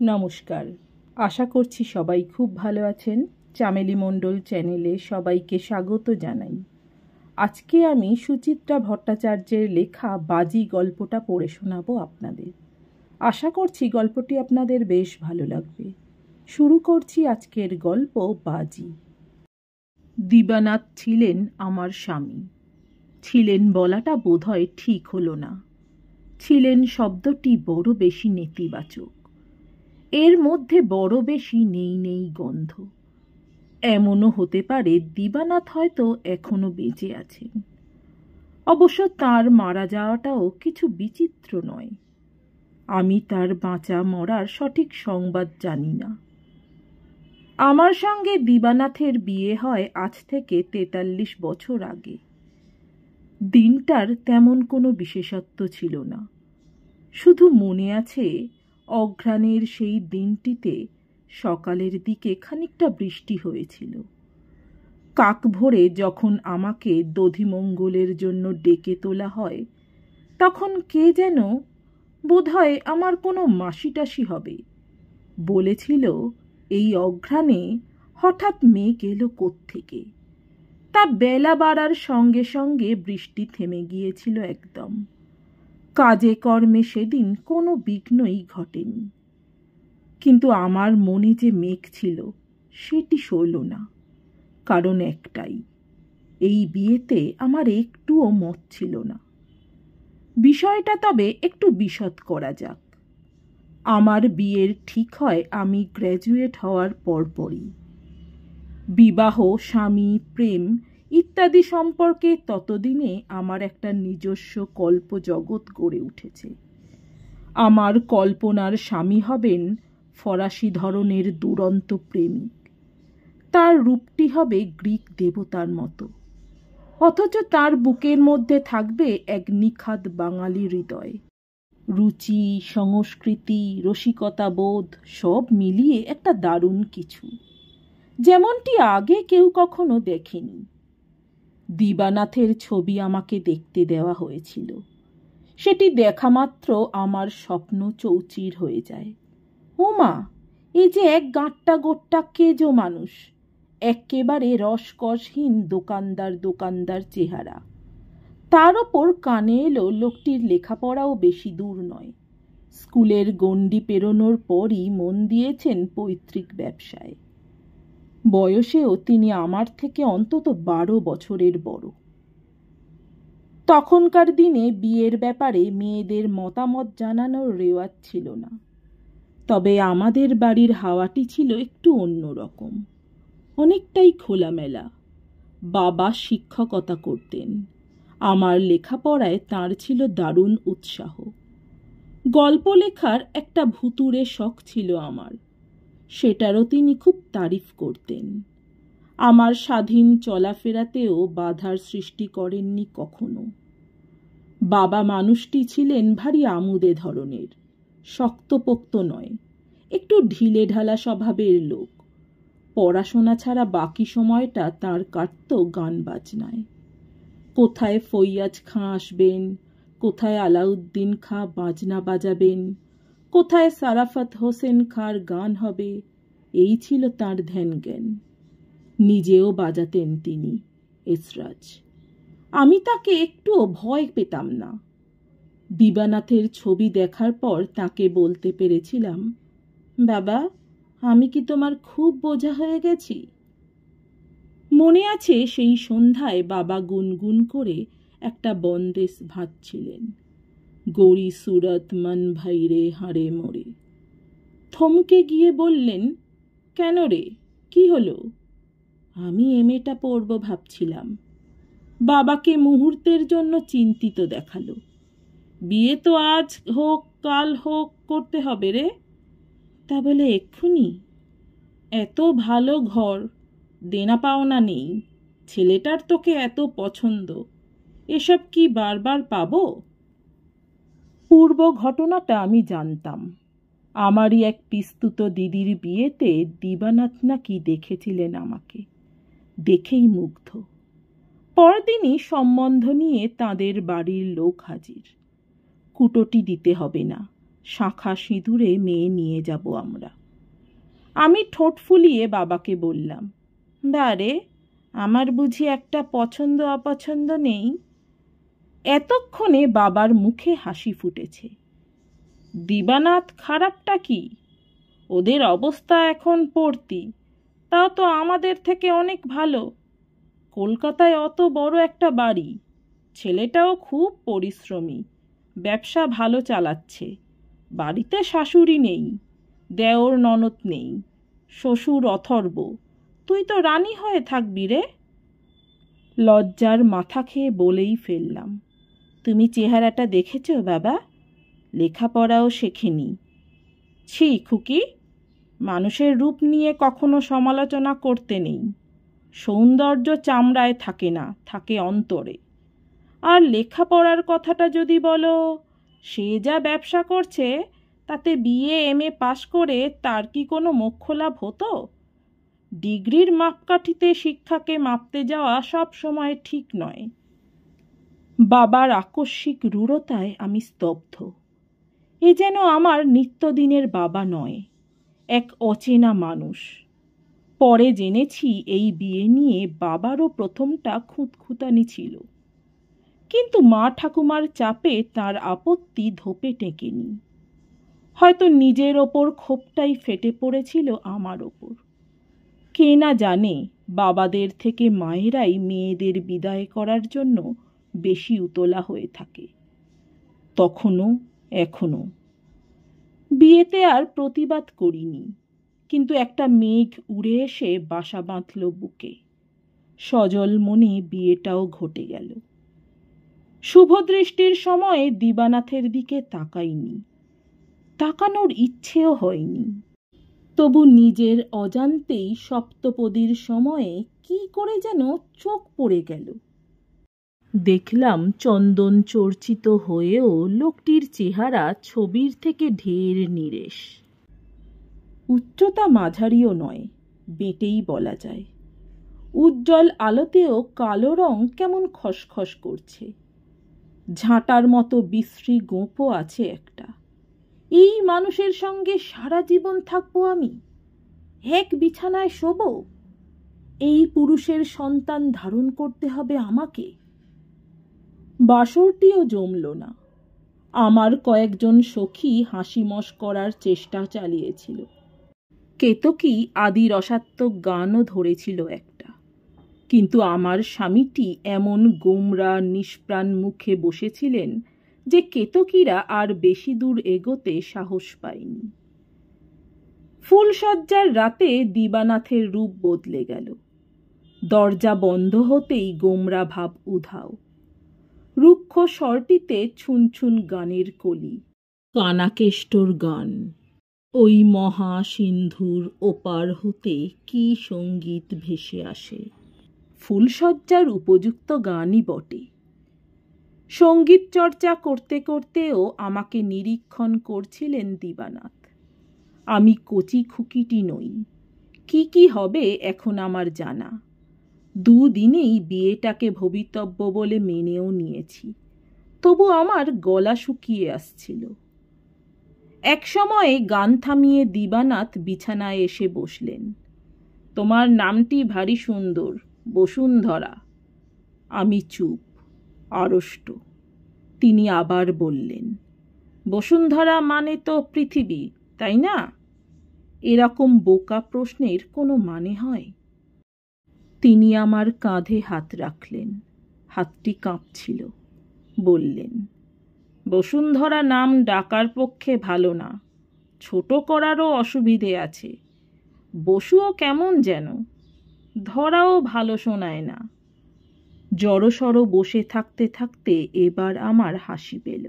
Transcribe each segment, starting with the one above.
নমস্কার, আশা করছি সবাই খুব ভালো আছেন। চামেলি মণ্ডল চ্যানেলে সবাইকে স্বাগত জানাই। আজকে আমি সুচিত্রা ভট্টাচার্যের লেখা বাজি গল্পটা পড়ে শোনাবো আপনাদের। আশা করছি গল্পটি আপনাদের বেশ ভালো লাগবে। শুরু করছি আজকের গল্প বাজি। দিবানাথ ছিলেন আমার স্বামী। ছিলেন বলাটা বোধহয় ঠিক হলো না। ছিলেন শব্দটি বড় বেশি নেতিবাচক। এর মধ্যে বড় বেশি নেই নেই গন্ধ। এমনও হতে পারে দিবানাথ হয়তো এখনো বেঁচে আছেন। অবশ্য তার মারা যাওয়াটাও কিছু বিচিত্র নয়। আমি তার বাঁচা মরার সঠিক সংবাদ জানি না। আমার সঙ্গে দিবানাথের বিয়ে হয় আজ থেকে 43 বছর আগে। দিনটার তেমন কোনো বিশেষত্ব ছিল না। শুধু মনে আছে অঘ্রাণের সেই দিনটিতে সকালের দিকে খানিকটা বৃষ্টি হয়েছিল। কাক ভোরে যখন আমাকে দধিমঙ্গলের জন্য ডেকে তোলা হয়, তখন কে যেন, বোধহয় আমার কোনো মাসিটাসি হবে, বলেছিল এই অঘ্রাণে হঠাৎ মেঘ এলো কোত্থেকে। তা বেলা বাড়ার সঙ্গে সঙ্গে বৃষ্টি থেমে গিয়েছিল একদম। কাজে কর্মে সেদিন কোনো বিঘ্নই ঘটেনি। কিন্তু আমার মনে যে মেঘ ছিল সেটি সইল না। কারণ একটাই, এই বিয়েতে আমার একটুও মত ছিল না। বিষয়টা তবে একটু বিশদ করা যাক। আমার বিয়ের ঠিক হয় আমি গ্র্যাজুয়েট হওয়ার পরপরই। বিবাহ, স্বামী, প্রেম ইত্যাদি সম্পর্কে ততদিনে আমার একটা নিজস্ব কল্পজগৎ গড়ে উঠেছে। আমার কল্পনার স্বামী হবেন ফরাসি ধরনের দুরন্ত প্রেমিক। তার রূপটি হবে গ্রিক দেবতার মতো, অথচ তার বুকের মধ্যে থাকবে এক নিখাদ বাঙালি হৃদয়। রুচি, সংস্কৃতি, রসিকতাবোধ সব মিলিয়ে একটা দারুণ কিছু, যেমনটি আগে কেউ কখনো দেখেনি। দিবানাথের ছবি আমাকে দেখতে দেওয়া হয়েছিল। সেটি দেখা মাত্র আমার স্বপ্ন চৌচির হয়ে যায়। ওমা, এই যে এক গাঁট্টা গোট্টা কেজো মানুষ, একেবারে রসকসহীন দোকানদার চেহারা। তার ওপর কানে এলো লোকটির লেখাপড়াও বেশি দূর নয়। স্কুলের গণ্ডি পেরোনোর পরই মন দিয়েছেন পৈতৃক ব্যবসায়। বয়সেও তিনি আমার থেকে অন্তত 12 বছরের বড়। তখনকার দিনে বিয়ের ব্যাপারে মেয়েদের মতামত জানানোর রেওয়াজ ছিল না। তবে আমাদের বাড়ির হাওয়াটি ছিল একটু অন্যরকম, অনেকটাই খোলামেলা। বাবা শিক্ষকতা করতেন। আমার লেখাপড়ায় তাঁর ছিল দারুণ উৎসাহ। গল্প লেখার একটা ভুতুড়ে শখ ছিল আমার, সেটারও তিনি খুব তারিফ করতেন। আমার স্বাধীন চলাফেরাতেও বাধার সৃষ্টি করেননি কখনো। বাবা মানুষটি ছিলেন ভারী আমুদে ধরনের, শক্তপোক্ত নয়, একটু ঢিলে ঢালা স্বভাবের লোক। পড়াশোনা ছাড়া বাকি সময়টা তাঁর কাটত গান বাজনায়। কোথায় ফৈয়াজ খাঁ আসবেন, কোথায় আলাউদ্দিন খাঁ বাজনা বাজাবেন, কোথায় সারাফত হোসেন খাঁর গান হবে, এই ছিল তাঁর ধ্যান জ্ঞান। নিজেও বাজাতেন তিনি এসরাজ। আমি তাকে একটুও ভয় পেতাম না। দিবানাথের ছবি দেখার পর তাকে বলতে পেরেছিলাম, বাবা, আমি কি তোমার খুব বোঝা হয়ে গেছি? মনে আছে সেই সন্ধ্যায় বাবা গুনগুন করে একটা বন্দেশ ভাজছিলেন, গৌরী সুরত মন ভাইরে হাড়ে মোড়ে। থমকে গিয়ে বললেন, কেন রে, কি হলো? আমি এমএটা পড়ব ভাবছিলাম। বাবাকে মুহূর্তের জন্য চিন্তিত দেখালো। বিয়ে তো আজ হোক কাল হোক করতে হবে রে। তা বলে এক্ষুনি? এত ভালো ঘর, দেনা পাওনা নেই, ছেলেটার তোকে এত পছন্দ, এসব কি বারবার পাবো? পূর্ব ঘটনাটা আমি জানতাম। আমারই এক পিস্তুত দিদির বিয়েতে দিবানাথ নাকি দেখেছিলেন আমাকে, দেখেই মুগ্ধ। পরদিনই সম্বন্ধ নিয়ে তাঁদের বাড়ির লোক হাজির। কুটোটি দিতে হবে না, শাঁখা সিঁদুরে মেয়ে নিয়ে যাব আমরা। আমি ঠোঁট ফুলিয়ে বাবাকে বললাম, বারে, আমার বুঝি একটা পছন্দ অপছন্দ নেই? এতক্ষণে বাবার মুখে হাসি ফুটেছে। দিবানাথ খারাপটা কি? ওদের অবস্থা এখন পড়তি, তাও তো আমাদের থেকে অনেক ভালো। কলকাতায় অত বড় একটা বাড়ি, ছেলেটাও খুব পরিশ্রমী, ব্যবসা ভালো চালাচ্ছে। বাড়িতে শাশুড়ি নেই, দেওর ননদ নেই, শ্বশুর অথর্ব। তুই তো রানী হয়ে থাকবি রে। লজ্জার মাথা খেয়ে বলেই ফেললাম, তুমি চেহারাটা দেখেছ বাবা? লেখাপড়াও শেখেনি। ছি খুকি, মানুষের রূপ নিয়ে কখনো সমালোচনা করতে নেই। সৌন্দর্য চামড়ায় থাকে না, থাকে অন্তরে। আর লেখাপড়ার কথাটা যদি বলো, সে যা ব্যবসা করছে তাতে বিএ এমএ পাশ করে তার কি কোনো মোক্ষ লাভ হতো? ডিগ্রির মাপকাঠিতে শিক্ষাকে মাপতে যাওয়া সব সময় ঠিক নয়। বাবার আকস্মিক রূঢ়তায় আমি স্তব্ধ। এ যেন আমার নিত্যদিনের বাবা নয়, এক অচেনা মানুষ। পরে জেনেছি এই বিয়ে নিয়ে বাবারও প্রথমটা খুঁতখুঁতানি ছিল, কিন্তু মা ঠাকুমার চাপে তার আপত্তি ধোপে টেকেনি। হয়তো নিজের ওপর ক্ষোভটাই ফেটে পড়েছিল আমার ওপর। কে না জানে, বাবাদের থেকে মায়েরাই মেয়েদের বিদায় করার জন্য বেশি উতলা হয়ে থাকে। তখনও এখনো বিয়েতে আর প্রতিবাদ করিনি, কিন্তু একটা মেঘ উড়ে এসে বাসা বাঁধল বুকে। সজল মনে বিয়েটাও ঘটে গেল। শুভদৃষ্টির সময়ে দিবানাথের দিকে তাকাইনি, তাকানোর ইচ্ছেও হয়নি। তবু নিজের অজান্তেই সপ্তপদীর সময়ে কি করে যেন চোখ পড়ে গেল। দেখলাম চন্দন চর্চিত হয়েও লোকটির চেহারা ছবির থেকে ঢের নিরেশ। উচ্চতা মাঝারিও নয়, বেটেই বলা যায়। উজ্জ্বল আলোতেও কালো রং কেমন খসখস করছে। ঝাঁটার মতো বিশ্রী গোঁপও আছে একটা। এই মানুষের সঙ্গে সারা জীবন থাকবো আমি? এক বিছানায় শোবো? এই পুরুষের সন্তান ধারণ করতে হবে আমাকে? বাসরটিও জমল না। আমার কয়েকজন সখী হাসি মশকরার চেষ্টা চালিয়েছিল। কেতকী আদি রসাত্মক গানও ধরেছিল একটা, কিন্তু আমার স্বামীটি এমন গোমরা নিষ্প্রাণ মুখে বসেছিলেন যে কেতকীরা আর বেশি দূর এগোতে সাহস পায়নি। ফুলসজ্জার রাতে দিবানাথের রূপ বদলে গেল। দরজা বন্ধ হতেই গোমরা ভাব উধাও। রুক্ষ স্বরটিতে ছুনছুন গানের কলি, কানাকেষ্টর গান। ওই মহা সিন্ধুর ওপার হতে কি সঙ্গীত ভেসে আসে। ফুলসজ্জার উপযুক্ত গানই বটে। সঙ্গীত চর্চা করতে করতেও আমাকে নিরীক্ষণ করছিলেন দিবানাথ। আমি কচি খুকিটি নই। কি কি হবে এখন আমার জানা। দুদিনেই বিয়েটাকে ভবিতব্য বলে মেনেও নিয়েছি, তবু আমার গলা শুকিয়ে আসছিল। এক সময়ে গান থামিয়ে দিবানাথ বিছানায় এসে বসলেন। তোমার নামটি ভারী সুন্দর, বসুন্ধরা। আমি চুপ, আড়ষ্ট। তিনি আবার বললেন, বসুন্ধরা মানে তো পৃথিবী, তাই না? এরকম বোকা প্রশ্নের কোনো মানে হয়? তিনি আমার কাঁধে হাত রাখলেন। হাতটি কাঁপছিল। বললেন, বসুন্ধরা নাম ডাকার পক্ষে ভালো না, ছোট করারও অসুবিধে আছে। বসুও কেমন যেন, ধরাও ভালো শোনায় না। জড়সড় বসে থাকতে থাকতে এবার আমার হাসি পেল।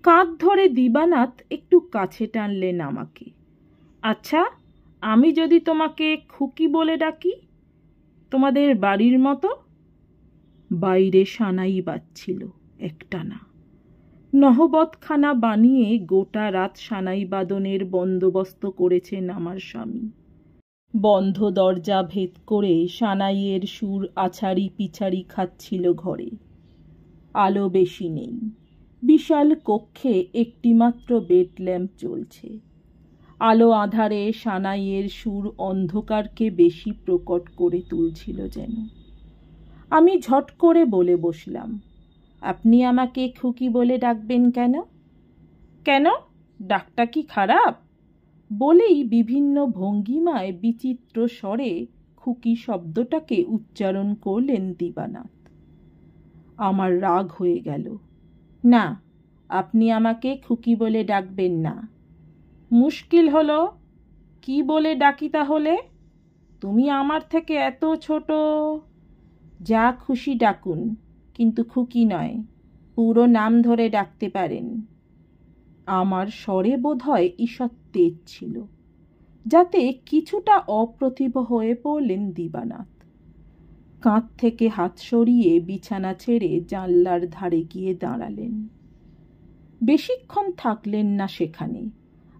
কাঁধ ধরে দিবানাথ একটু কাছে টানলেন আমাকে। আচ্ছা, আমি যদি তোমাকে খুকি বলে ডাকি, তোমাদের বাড়ির মতো? বাইরে সানাই বাজছিল একটানা। নহবতখানা বানিয়ে গোটা রাত সানাই বাদনের বন্দোবস্ত করেছেন আমার স্বামী। বন্ধ দরজা ভেদ করে সানাইয়ের সুর আছাড়ি পিছাড়ি খাচ্ছিল ঘরে। আলো বেশি নেই, বিশাল কক্ষে একটিমাত্র বেড ল্যাম্প জ্বলছে। আলো আঁধারে সানাইয়ের সুর অন্ধকারকে বেশি প্রকট করে তুলছিল যেন। আমি ঝট করে বলে বসলাম, আপনি আমাকে খুকি বলে ডাকবেন কেন? কেন, ডাকটা কি খারাপ? বলেই বিভিন্ন ভঙ্গিমায় বিচিত্র স্বরে খুকি শব্দটাকে উচ্চারণ করলেন দিবানাথ। আমার রাগ হয়ে গেল। না, আপনি আমাকে খুকি বলে ডাকবেন না। মুশকিল হলো, কি বলে ডাকি তাহলে? তুমি আমার থেকে এত ছোট। যা খুশি ডাকুন, কিন্তু খুকি নয়, পুরো নাম ধরে ডাকতে পারেন। আমার স্বরে বোধহয় ঈষৎ তেজ ছিল, যাতে কিছুটা অপ্রতিভ হয়ে পড়লেন দিবানাথ। কাঁধ থেকে হাত সরিয়ে বিছানা ছেড়ে জানলার ধারে গিয়ে দাঁড়ালেন। বেশিক্ষণ থাকলেন না সেখানে,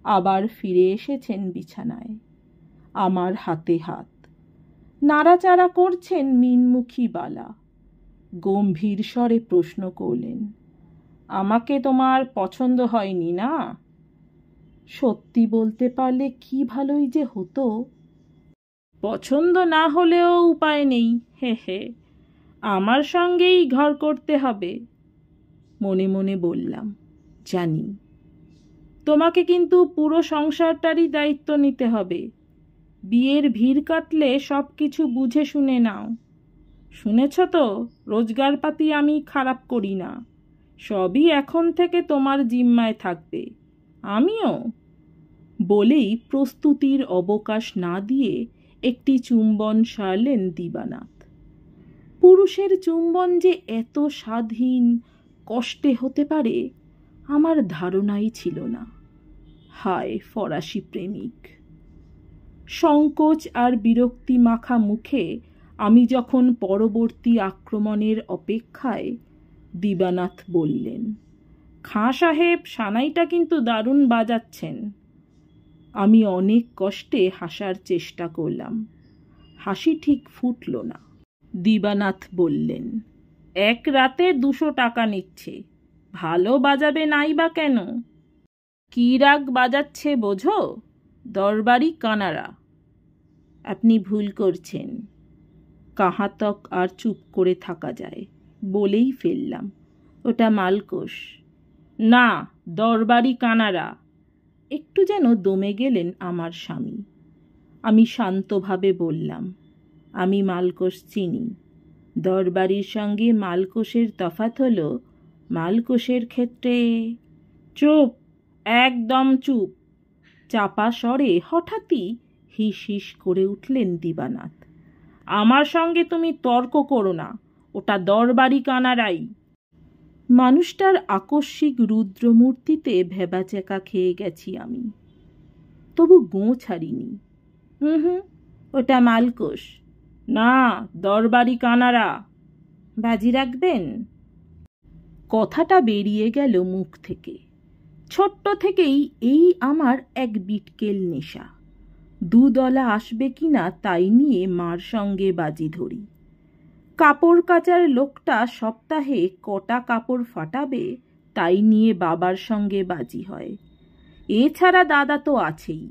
আবার ফিরে এসেছেন বিছানায়। আমার হাতে হাত নাড়াচাড়া করছেন মিনমুখী বালা। গম্ভীর স্বরে প্রশ্ন করলেন, আমাকে তোমার পছন্দ হয়নি না? সত্যি বলতে পারলে কি ভালোই যে হতো। পছন্দ না হলেও উপায় নেই, হে হে, আমার সঙ্গেই ঘর করতে হবে। মনে মনে বললাম, জানি। তোমাকে কিন্তু পুরো সংসারটারই দায়িত্ব নিতে হবে। বিয়ের ভিড় কাটলে সব কিছু বুঝে শুনে নাও। শুনেছ তো, রোজগারপাতি আমি খারাপ করি না, সবই এখন থেকে তোমার জিম্মায় থাকবে। আমিও। বলেই প্রস্তুতির অবকাশ না দিয়ে একটি চুম্বন সারলেন দিবানাথ। পুরুষের চুম্বন যে এত স্বাধীন, কষ্টে হতে পারে আমার ধারণাই ছিল না। হায় ফরাসি প্রেমিক! সংকোচ আর বিরক্তি মাখা মুখে আমি যখন পরবর্তী আক্রমণের অপেক্ষায়, দিবানাথ বললেন, খাঁ সাহেব সানাইটা কিন্তু দারুণ বাজাচ্ছেন। আমি অনেক কষ্টে হাসার চেষ্টা করলাম। হাসি ঠিক ফুটল না। দিবানাথ বললেন, এক রাতে 200 টাকা নিচ্ছে, ভালো বাজাবে নাই বা কেন? কি রাগ বাজাচ্ছে বোঝো? দরবারি কানারা। আপনি ভুল করছেন। কাহাতক আর চুপ করে থাকা যায়, বলেই ফেললাম, ওটা মালকোষ না, দরবারি কানারা। একটু যেন দমে গেলেন আমার স্বামী। আমি শান্তভাবে বললাম, আমি মালকোষ চিনি। দরবারির সঙ্গে মালকোষের তফাৎ হলো, মালকোষের ক্ষেত্রে। চুপ, একদম চুপ! চাপা স্বরে হঠাৎই হিস হিস করে উঠলেন দিবানাথ। আমার সঙ্গে তুমি তর্ক করো না, ওটা দরবারি কানারাই। মানুষটার আকস্মিক রুদ্রমূর্তিতে ভেবাচেকা খেয়ে গেছি আমি, তবু গোঁ ছাড়িনি। ওটা মালকোষ না, দরবারি কানারা। বাজি রাখবেন? কথাটা বেরিয়ে গেল মুখ থেকে। ছোট্ট থেকেই এই আমার এক বিটকেল নেশা। দুদলা আসবে কিনা তাই নিয়ে মার সঙ্গে বাজি ধরি। কাপড় কাচার লোকটা সপ্তাহে কটা কাপড় ফাটাবে তাই নিয়ে বাবার সঙ্গে বাজি হয়। এছাড়া দাদা তো আছেই।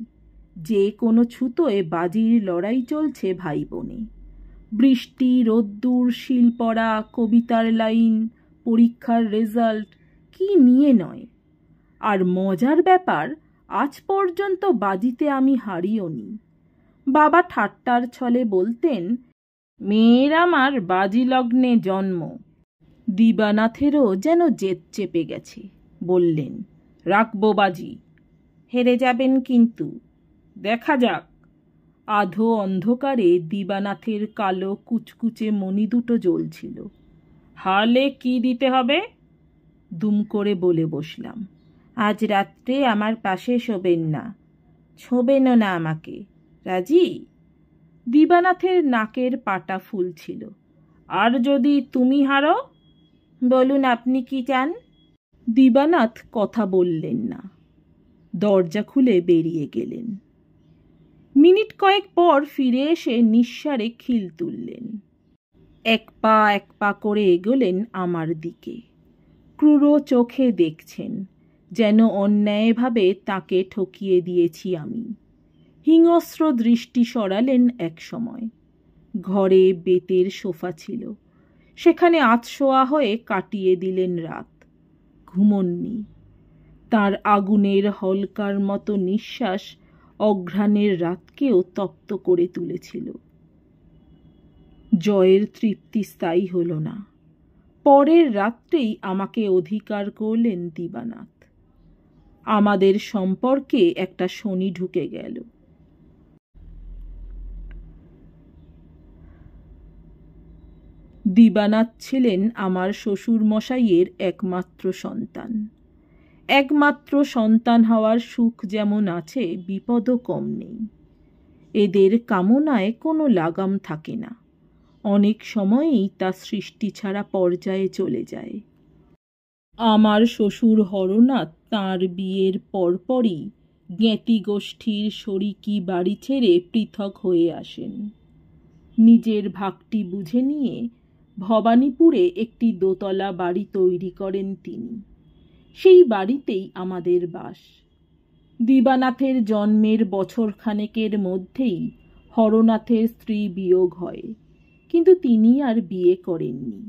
যে কোনো ছুতোয় বাজির লড়াই চলছে ভাই বোনে। বৃষ্টি, রোদ্দুর, শিলপড়া, কবিতার লাইন, পরীক্ষার রেজাল্ট, কি নিয়ে নয়। আর মজার ব্যাপার, আজ পর্যন্ত বাজিতে আমি হারিও নি। বাবা ঠাট্টার ছলে বলতেন, মেয়ের আমার বাজি লগ্নে জন্ম। দিবানাথেরও যেন জেদ চেপে গেছে। বললেন, রাখবো বাজি। হেরে যাবেন কিন্তু। দেখা যাক। আধো অন্ধকারে দিবানাথের কালো কুচকুচে মণি দুটো জ্বলছিল। হারলে কি দিতে হবে? দুম করে বলে বসলাম, আজ রাত্রে আমার পাশে শোবেন না, ছোবেনও না আমাকে। রাজি? দিবানাথের নাকের পাটা ফুলছিল। আর যদি তুমি হারো? বলুন আপনি কি চান? দিবানাথ কথা বললেন না, দরজা খুলে বেরিয়ে গেলেন। মিনিট কয়েক পর ফিরে এসে নিঃসারে খিল তুললেন। এক পা করে এগোলেন আমার দিকে। ক্রূর চোখে দেখছেন, যেন অন্যায়ভাবে তাকে ঠকিয়ে দিয়েছি আমি। হিংস্র দৃষ্টি সরালেন এক সময়। ঘরে বেতের সোফা ছিল, সেখানে আতশোয়া হয়ে কাটিয়ে দিলেন রাত। ঘুমননি। তার আগুনের হলকার মতো নিঃশ্বাস অঘ্রাণের রাতকেও তপ্ত করে তুলেছিল। জয়ের তৃপ্তি স্থায়ী হল না। পরের রাত্রেই আমাকে অধিকার করলেন দিবানাথ। আমাদের সম্পর্কে একটা শনি ঢুকে গেল। দিবানাথ ছিলেন আমার শ্বশুর মশাইয়ের একমাত্র সন্তান। একমাত্র সন্তান হওয়ার সুখ যেমন আছে, বিপদও কম নেই। এদের কামনায় কোনো লাগাম থাকে না। অনেক সময়ই তা সৃষ্টি ছাড়া পর্যায়ে চলে যায়। আমার শ্বশুর হরনাথ তাঁর বিয়ের পরপরই জ্ঞাতি গোষ্ঠীর শরিকি বাড়ি ছেড়ে পৃথক হয়ে আসেন। নিজের ভাগটি বুঝে নিয়ে ভবানীপুরে একটি দোতলা বাড়ি তৈরি করেন তিনি। সেই বাড়িতেই আমাদের বাস। দিবানাথের জন্মের বছরখানেকের মধ্যেই হরনাথের স্ত্রী বিয়োগ হয়, কিন্তু তিনি আর বিয়ে করেননি।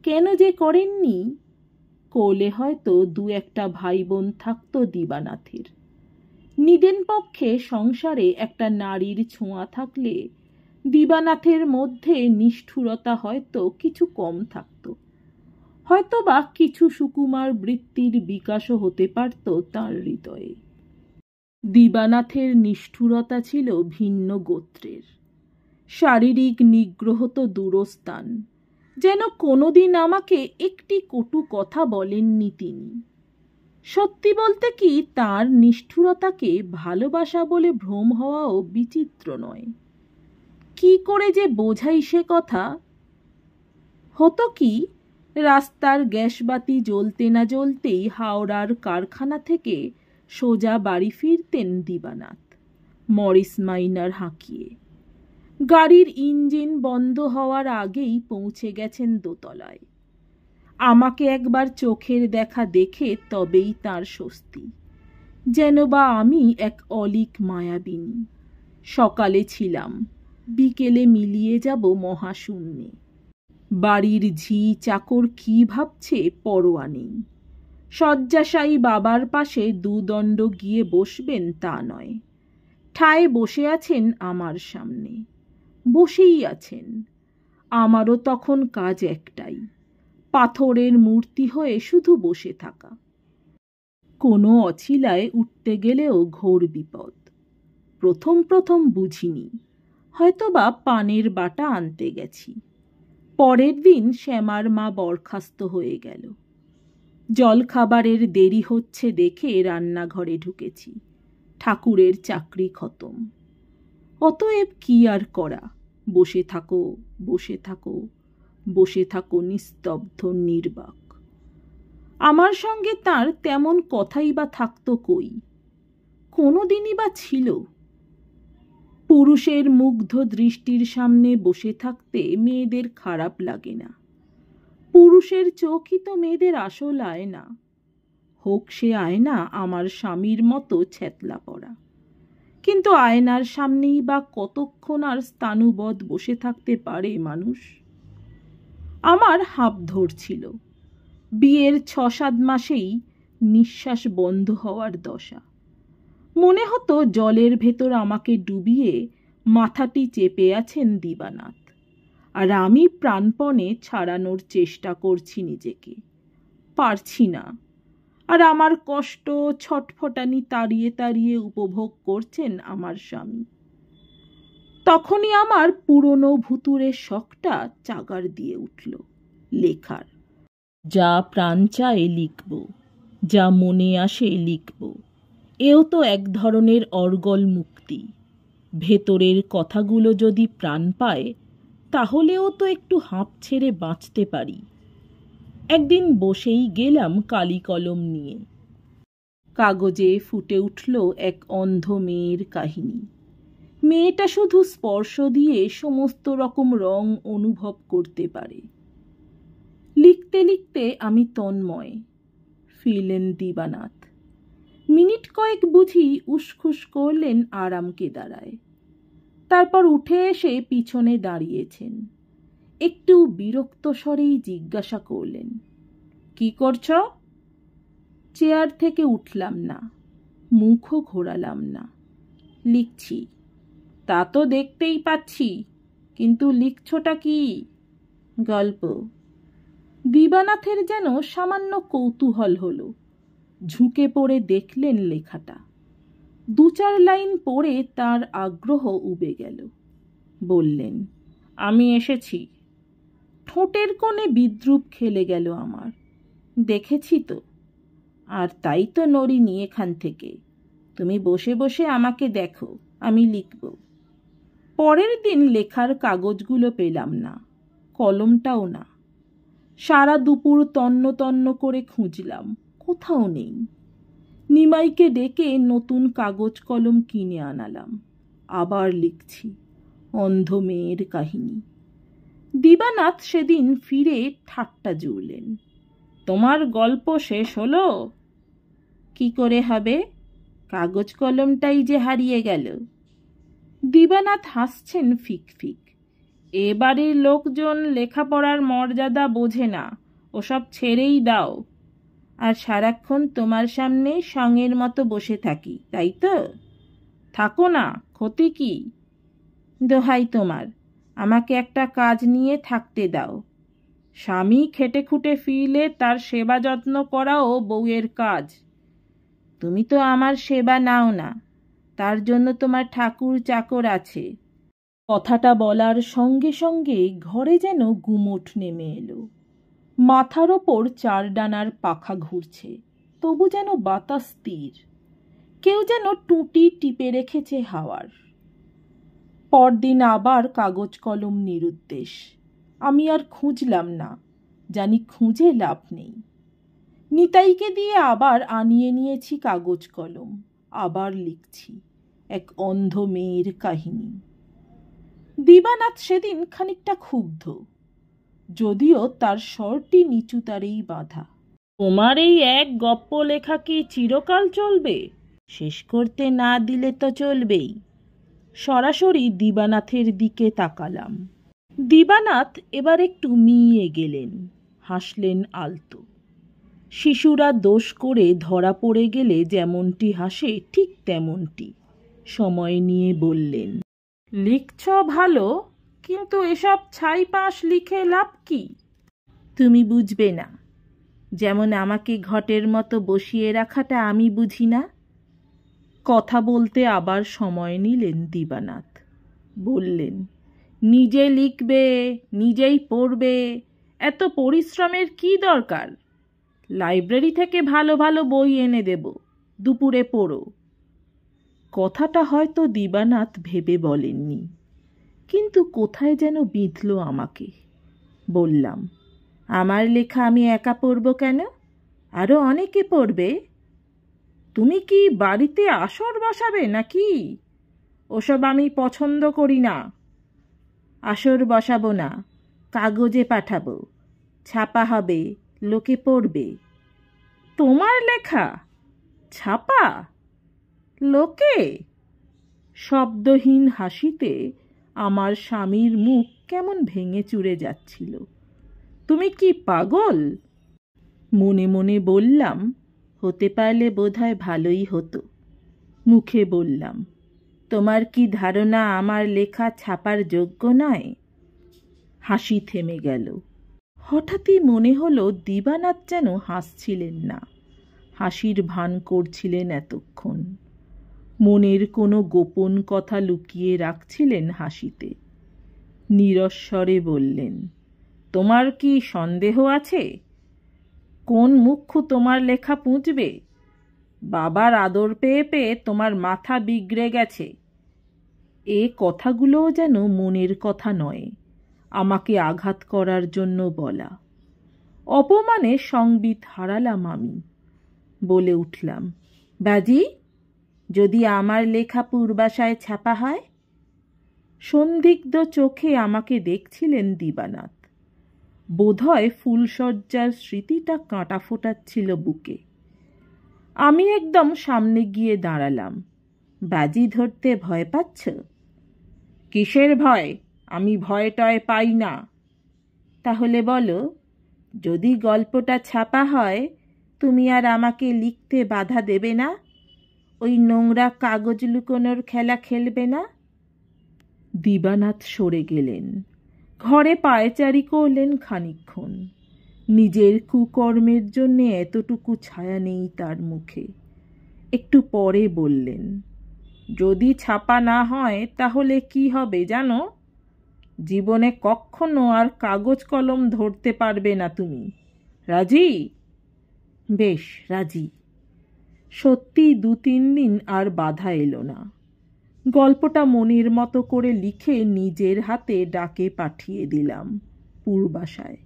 কেন যে করেননি? কোলে হয়তো দু একটা ভাই বোন থাকত দিবানাথের। নিদেন পক্ষে সংসারে একটা নারীর ছোঁয়া থাকলে দিবানাথের মধ্যে নিষ্ঠুরতা হয়তো কিছু কম থাকত। হয়তো বা কিছু সুকুমার বৃত্তির বিকাশও হতে পারত তাঁর হৃদয়ে। দিবানাথের নিষ্ঠুরতা ছিল ভিন্ন গোত্রের। শারীরিক নিগ্রহ তো দূরস্থান, যেন কোনোদিন আমাকে একটি কটু কথা বলেননি তিনি। সত্যি বলতে কি, তাঁর নিষ্ঠুরতাকে ভালোবাসা বলে ভ্রম হওয়াও বিচিত্র নয়। কি করে যে বোঝাই সে কথা? হতো কি, রাস্তার গ্যাসবাতি জ্বলতে না জ্বলতেই হাওড়ার কারখানা থেকে সোজা বাড়ি ফিরতেন দিবানাথ, মরিস মাইনার হাঁকিয়ে। গাড়ির ইঞ্জিন বন্ধ হওয়ার আগেই পৌঁছে গেছেন দোতলায়। আমাকে একবার চোখের দেখা দেখে তবেই তার স্বস্তি। যেন বা আমি এক অলিক মায়াবিনী। সকালে ছিলাম, বিকেলে মিলিয়ে যাব মহাশূন্যে। বাড়ির ঝি চাকর কি ভাবছে পরোয়া নেই। শয্যাশায়ী বাবার পাশে দুদণ্ড গিয়ে বসবেন তা নয়, ঠায় বসে আছেন আমার সামনে। বসেই আছেন। আমারও তখন কাজ একটাই, পাথরের মূর্তি হয়ে শুধু বসে থাকা। কোনো অছিলায় উঠতে গেলেও ঘোর বিপদ। প্রথম প্রথম বুঝিনি, হয়তোবা পানের বাটা আনতে গেছি। পরের দিন শ্যামার মা বরখাস্ত হয়ে গেল। জলখাবারের দেরি হচ্ছে দেখে রান্নাঘরে ঢুকেছি। ঠাকুরের চাকরি খতম। অতএব কি আর করা, বসে থাকো, বসে থাকো, বসে থাকো নিস্তব্ধ নির্বাক। আমার সঙ্গে তার তেমন কথাই বা থাকতো কই? কোনো দিনই বা ছিল? পুরুষের মুগ্ধ দৃষ্টির সামনে বসে থাকতে মেয়েদের খারাপ লাগে না। পুরুষের চোখই তো মেয়েদের আসল আয়না। হোক সে আয়না আমার স্বামীর মতো ছ্যাতলা পড়া। কিন্তু আয়নার সামনেই বা কতক্ষণ আর স্থাণুবৎ বসে থাকতে পারে মানুষ? আমার হাঁপ ধরছিল। বিয়ের ৬-৭ মাসেই নিঃশ্বাস বন্ধ হওয়ার দশা। মনে হতো জলের ভেতর আমাকে ডুবিয়ে মাথাটি চেপে আছেন দিবানাথ, আর আমি প্রাণপণে ছাড়ানোর চেষ্টা করছি নিজেকে। পারছি না। আর আমার কষ্ট ছটফটানি তাড়িয়ে তাড়িয়ে উপভোগ করছেন আমার স্বামী। তখনই আমার পুরনো ভুতুড়ের শখটা চাগার দিয়ে উঠল। লেখার। যা প্রাণ চায় লিখব, যা মনে আসে লিখব। এও তো এক ধরনের অর্গল মুক্তি। ভেতরের কথাগুলো যদি প্রাণ পায়, তাহলেও তো একটু হাঁপ ছেড়ে বাঁচতে পারি। একদিন বসেই গেলাম কালি কলম নিয়ে। কাগজে ফুটে উঠল এক অন্ধ মেয়ের কাহিনী। মেয়েটা শুধু স্পর্শ দিয়ে সমস্ত রকম রং অনুভব করতে পারে। লিখতে লিখতে লিখতে আমি তন্ময়, ফিরলেন দিবানাথ। মিনিট কয়েক বুঝি উসখুস করলেন আরামকে দাঁড়ায়। তারপর উঠে এসে পিছনে দাঁড়িয়েছেন। একটু বিরক্ত স্বরেই জিজ্ঞাসা করলেন, কি করছ? চেয়ার থেকে উঠলাম না, মুখও ঘোরালাম না। লিখছি। তা তো দেখতেই পাচ্ছি, কিন্তু লিখছটা কি? গল্প। দিবানাথের যেন সামান্য কৌতূহল হলো। ঝুঁকে পড়ে দেখলেন লেখাটা। 2-4 লাইন পড়ে তার আগ্রহ উবে গেল। বললেন, আমি এসেছি। ঠোঁটের কোণে বিদ্রূপ খেলে গেল আমার। দেখেছি তো, আর তাই তো নড়িনি এখান থেকে। তুমি বসে বসে আমাকে দেখো, আমি লিখব। পরের দিন লেখার কাগজগুলো পেলাম না, কলমটাও না। সারা দুপুর তন্ন তন্ন করে খুঁজলাম, কোথাও নেই। নিমাইকে ডেকে নতুন কাগজ কলম কিনে আনালাম। আবার লিখছি অন্ধ মেয়ের কাহিনী। দিবানাথ সেদিন ফিরে ঠাট্টা জুড়লেন, তোমার গল্প শেষ হলো? কি করে হবে, কাগজ কলমটাই যে হারিয়ে গেল। দিবানাথ হাসছেন ফিক ফিক। এ বাড়ির লোকজন লেখাপড়ার মর্যাদা বোঝে না, ওসব ছেড়েই দাও। আর সারাক্ষণ তোমার সামনে সঙের মতো বসে থাকি, তাই তো? থাকো না, ক্ষতি কি? দোহাই তোমার, আমাকে একটা কাজ নিয়ে থাকতে দাও। স্বামী খেটে খুঁটে ফিরলে তার সেবা যত্ন করাও বউয়ের কাজ। তুমি তো আমার সেবা নাও না, তার জন্য তোমার ঠাকুর চাকর আছে। কথাটা বলার সঙ্গে সঙ্গে ঘরে যেন গুমোট নেমে এলো। মাথার ওপর 4 ডানার পাখা ঘুরছে, তবু যেন বাতাস স্থির। কেউ যেন টুটি টিপে রেখেছে হাওয়ার। পরদিন আবার কাগজ কলম নিরুদ্দেশ। আমি আর খুঁজলাম না, জানি খুঁজে লাভ নেই। নিতাইকে দিয়ে আবার আনিয়ে নিয়েছি কাগজ কলম। আবার লিখছি এক অন্ধ মেয়ের কাহিনী। দিবানাথ সেদিন খানিকটা ক্ষুব্ধ, যদিও তার স্বরটি নিচুতারেই বাঁধা। তোমার এই এক গপ্প লেখা কি চিরকাল চলবে? শেষ করতে না দিলে তো চলবেই। সরাসরি দিবানাথের দিকে তাকালাম। দিবানাথ এবার একটু মিইয়ে গেলেন, হাসলেন আলতো। শিশুরা দোষ করে ধরা পড়ে গেলে যেমনটি হাসে ঠিক তেমনটি। সময় নিয়ে বললেন, লিখছ ভালো, কিন্তু এসব ছাইপাশ লিখে লাভ কি? তুমি বুঝবে না, যেমন আমাকে ঘটের মতো বসিয়ে রাখাটা আমি বুঝি না। কথা বলতে আবার সময় নিলেন দিবানাথ। বললেন, নিজে লিখবে, নিজেই পড়বে, এত পরিশ্রমের কি দরকার? লাইব্রেরি থেকে ভালো ভালো বই এনে দেব, দুপুরে পড়ো। কথাটা হয়তো দিবানাথ ভেবে বলেননি, কিন্তু কোথায় যেন বিঁধল আমাকে। বললাম, আমার লেখা আমি একা পড়ব কেন? আরও অনেকে পড়বে। তুমি কি বাড়িতে আসর বসাবে নাকি? ওসব আমি পছন্দ করি না। আসর বসাবো না, কাগজে পাঠাবো, ছাপা হবে, লোকে পড়বে। তোমার লেখা ছাপা? লোকে? শব্দহীন হাসিতে আমার স্বামীর মুখ কেমন ভেঙে চুরে যাচ্ছিল। তুমি কি পাগল? মনে মনে বললাম, হতে পারলে বোধহয় ভালোই হতো। মুখে বললাম, তোমার কি ধারণা আমার লেখা ছাপার যোগ্য নয়? হাসি থেমে গেল। হঠাৎই মনে হলো দিবানাথ যেন হাসছিলেন না, হাসির ভান করছিলেন এতক্ষণ। মনের কোনো গোপন কথা লুকিয়ে রাখছিলেন হাসিতে। নিরস্বরে বললেন, তোমার কি সন্দেহ আছে? কোন মুখ্য তোমার লেখা পুঁজবে? বাবার আদর পেয়ে পেয়ে তোমার মাথা বিগড়ে গেছে। এ কথাগুলোও যেন মনের কথা নয়, আমাকে আঘাত করার জন্য বলা। অপমানে সংবিত হারালাম আমি। বলে উঠলাম, বাজি, যদি আমার লেখা পূর্বাশায় ছাপা হয়? সন্দিগ্ধ চোখে আমাকে দেখছিলেন দিবানাথ। বোধহয় ফুলশয্যার স্মৃতিটা কাঁটা ফোটাচ্ছিল বুকে। আমি একদম সামনে গিয়ে দাঁড়ালাম। বাজি ধরতে ভয় পাচ্ছ? কিসের ভয়? আমি ভয় টয় পাই না। তাহলে বলো, যদি গল্পটা ছাপা হয় তুমি আর আমাকে লিখতে বাধা দেবে না? ওই নোংরা কাগজ লুকোনোর খেলা খেলবে না? দিবানাথ সরে গেলেন। ঘরে পায়চারি করলেন খানিকক্ষণ। নিজের কুকর্মের জন্যে এতটুকু ছায়া নেই তার মুখে। একটু পরে বললেন, যদি ছাপা না হয় তাহলে কি হবে জানো? জীবনে কখনো আর কাগজ কলম ধরতে পারবে না তুমি। রাজি? বেশ, রাজি। সত্যি 2-3 দিন আর বাধা এলো না। গল্পটা মনের মতো করে লিখে নিজের হাতে ডাকে পাঠিয়ে দিলাম পূর্বাশায়।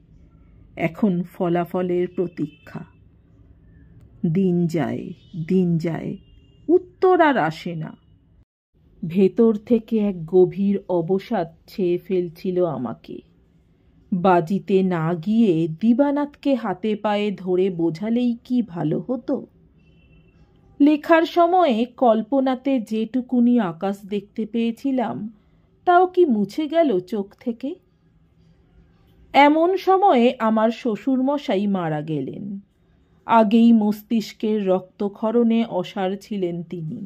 এখন ফলাফলের প্রতীক্ষা। দিন যায়, উত্তর আর আসে না। ভেতর থেকে এক গভীর অবসাদ ছেয়ে ফেলছিল আমাকে। বাজিতে না গিয়ে দিবানাথকে হাতে পায়ে ধরে বোঝালেই কি ভালো হতো? লেখার সময়ে কল্পনাতে যেটুকুনি আকাশ দেখতে পেয়েছিলাম তাও কি মুছে গেল চোখ থেকে? এমন সময়ে আমার শ্বশুরমশাই মারা গেলেন। আগেই মস্তিষ্কের রক্তক্ষরণে অসাড় ছিলেন তিনি।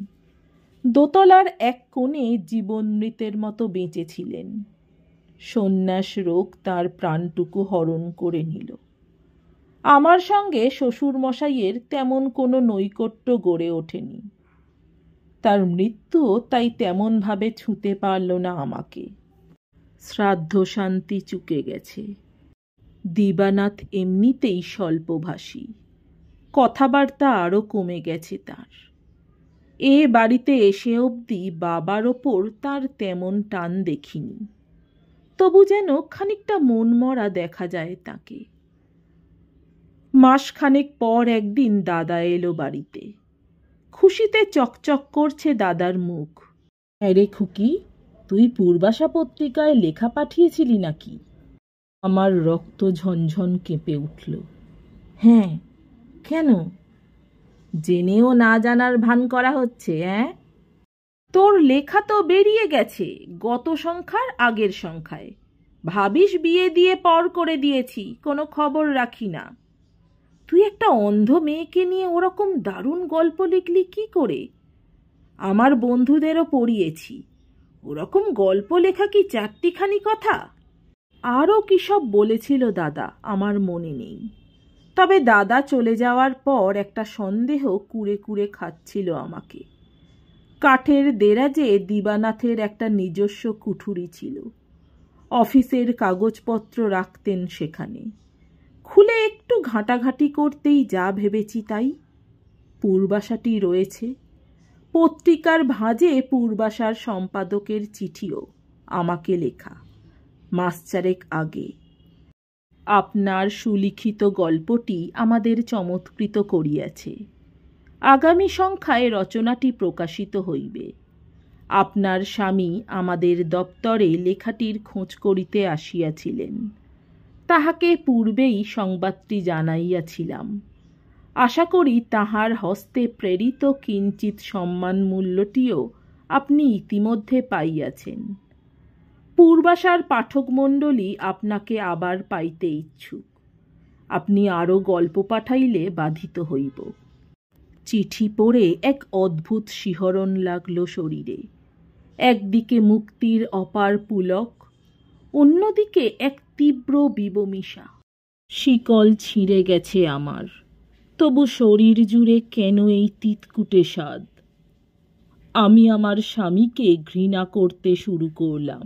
দোতলার এক কোণে জীবন মৃতের মতো বেঁচেছিলেন। সন্ন্যাস রোগ তার প্রাণটুকু হরণ করে নিল। আমার সঙ্গে শ্বশুরমশাইয়ের তেমন কোনো নৈকট্য গড়ে ওঠেনি। তার মৃত্যুও তাই তেমনভাবে ছুঁতে পারল না আমাকে। শ্রাদ্ধ শান্তি চুকে গেছে। দিবানাথ এমনিতেই স্বল্পভাষী। কথাবার্তা আরও কমে গেছে তার। এ বাড়িতে এসে অবধি বাবার ওপর তার তেমন টান দেখিনি। তবু যেন খানিকটা মনমরা দেখা যায় তাকে। মাসখানেক পর একদিন দাদা এলো বাড়িতে। খুশিতে চকচক করছে দাদার মুখ। আরে খুকি, তুই পূর্বাশা পত্রিকায় লেখা পাঠিয়েছিলি নাকি? আমার রক্ত ঝনঝন কেঁপে উঠল। হ্যাঁ, কেন? জেনেও না জানার ভান করা হচ্ছে? তোর লেখা তো বেরিয়ে গেছে গত সংখ্যার আগের সংখ্যায়। ভাবিস বিয়ে দিয়ে পর করে দিয়েছি, কোনো খবর রাখি না। তুই একটা অন্ধ মেয়েকে নিয়ে ওরকম দারুণ গল্প লিখলি কি করে? আমার বন্ধুদেরও পড়িয়েছি। ওরকম গল্প লেখা কি চারটিখানি কথা? আরও কী সব বলেছিল দাদা, আমার মনে নেই। তবে দাদা চলে যাওয়ার পর একটা সন্দেহ কুরে কুরে খাচ্ছিল আমাকে। কাঠের দেরাজে দিবানাথের একটা নিজস্ব কুঠুরি ছিল। অফিসের কাগজপত্র রাখতেন সেখানে। খুলে একটু ঘাঁটাঘাঁটি করতেই যা ভেবেছি তাই। পূর্বাশাটি রয়েছে। পত্রিকার ভাঁজে পূর্বাশার সম্পাদকের চিঠিও আমাকে লেখা, মাস চারেক আগে। আপনার সুলিখিত গল্পটি আমাদের চমৎকৃত করিয়াছে। আগামী সংখ্যায় রচনাটি প্রকাশিত হইবে। আপনার স্বামী আমাদের দপ্তরে লেখাটির খোঁজ করিতে আসিয়াছিলেন। তাহাকে পূর্বেই সংবাদটি জানাইয়াছিলাম। আশা করি তাহার হস্তে প্রেরিত কিঞ্চিৎ সম্মান মূল্যটিও আপনি ইতিমধ্যে পাইয়াছেন। পূর্বাশার পাঠকমণ্ডলী আপনাকে আবার পাইতে ইচ্ছুক। আপনি আরও গল্প পাঠাইলে বাধিত হইব। চিঠি পড়ে এক অদ্ভুত শিহরণ লাগল শরীরে। একদিকে মুক্তির অপার পুলক, অন্যদিকে এক তীব্র বিবমিষা। শিকল ছিঁড়ে গেছে আমার, তবু শরীর জুড়ে কেন এই তিতকুটে স্বাদ? আমি আমার স্বামীকে ঘৃণা করতে শুরু করলাম।